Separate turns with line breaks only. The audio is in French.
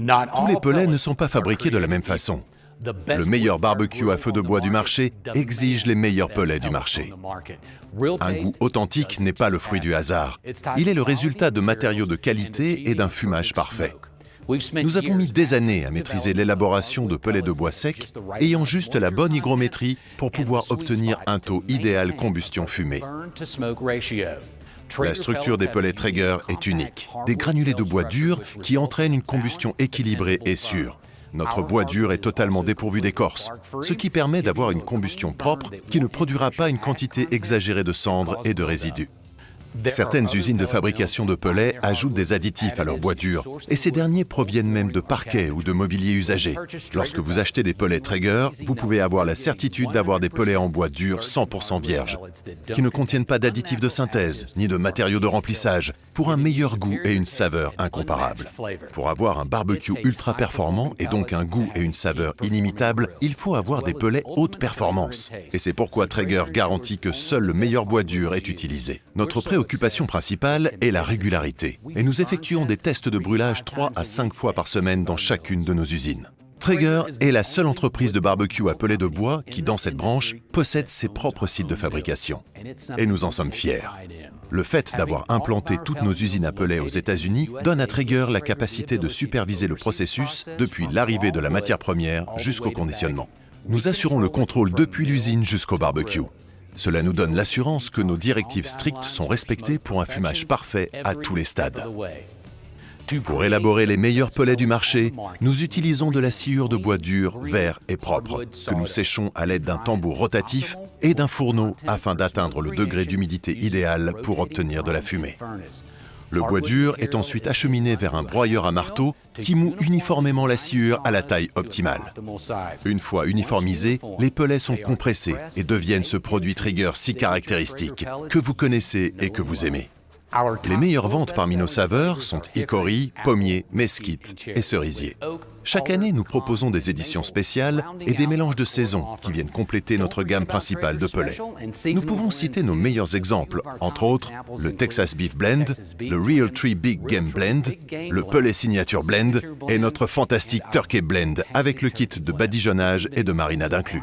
Tous les pellets ne sont pas fabriqués de la même façon. Le meilleur barbecue à feu de bois du marché exige les meilleurs pellets du marché. Un goût authentique n'est pas le fruit du hasard. Il est le résultat de matériaux de qualité et d'un fumage parfait. Nous avons mis des années à maîtriser l'élaboration de pellets de bois secs ayant juste la bonne hygrométrie pour pouvoir obtenir un taux idéal combustion-fumée. La structure des pellets Traeger est unique. Des granulés de bois dur qui entraînent une combustion équilibrée et sûre. Notre bois dur est totalement dépourvu d'écorce, ce qui permet d'avoir une combustion propre qui ne produira pas une quantité exagérée de cendres et de résidus. Certaines usines de fabrication de pellets ajoutent des additifs à leur bois dur, et ces derniers proviennent même de parquets ou de mobilier usagé. Lorsque vous achetez des pellets Traeger, vous pouvez avoir la certitude d'avoir des pellets en bois dur 100% vierges, qui ne contiennent pas d'additifs de synthèse, ni de matériaux de remplissage, pour un meilleur goût et une saveur incomparables. Pour avoir un barbecue ultra performant et donc un goût et une saveur inimitables, il faut avoir des pellets haute performance. Et c'est pourquoi Traeger garantit que seul le meilleur bois dur est utilisé. Notre préoccupation principale est la régularité, et nous effectuons des tests de brûlage 3 à 5 fois par semaine dans chacune de nos usines. Traeger est la seule entreprise de barbecue à pellets de bois qui, dans cette branche, possède ses propres sites de fabrication. Et nous en sommes fiers. Le fait d'avoir implanté toutes nos usines à pellets aux États-Unis donne à Traeger la capacité de superviser le processus depuis l'arrivée de la matière première jusqu'au conditionnement. Nous assurons le contrôle depuis l'usine jusqu'au barbecue. Cela nous donne l'assurance que nos directives strictes sont respectées pour un fumage parfait à tous les stades. Pour élaborer les meilleurs pellets du marché, nous utilisons de la sciure de bois dur, vert et propre, que nous séchons à l'aide d'un tambour rotatif et d'un fourneau afin d'atteindre le degré d'humidité idéal pour obtenir de la fumée. Le bois dur est ensuite acheminé vers un broyeur à marteau qui moud uniformément la sciure à la taille optimale. Une fois uniformisés, les pellets sont compressés et deviennent ce produit Traeger si caractéristique, que vous connaissez et que vous aimez. Les meilleures ventes parmi nos saveurs sont hickory, pommier, mesquite et cerisier. Chaque année, nous proposons des éditions spéciales et des mélanges de saison qui viennent compléter notre gamme principale de pellets. Nous pouvons citer nos meilleurs exemples, entre autres le Texas Beef Blend, le Realtree Big Game Blend, le Pellet Signature Blend et notre fantastique Turkey Blend avec le kit de badigeonnage et de marinade inclus.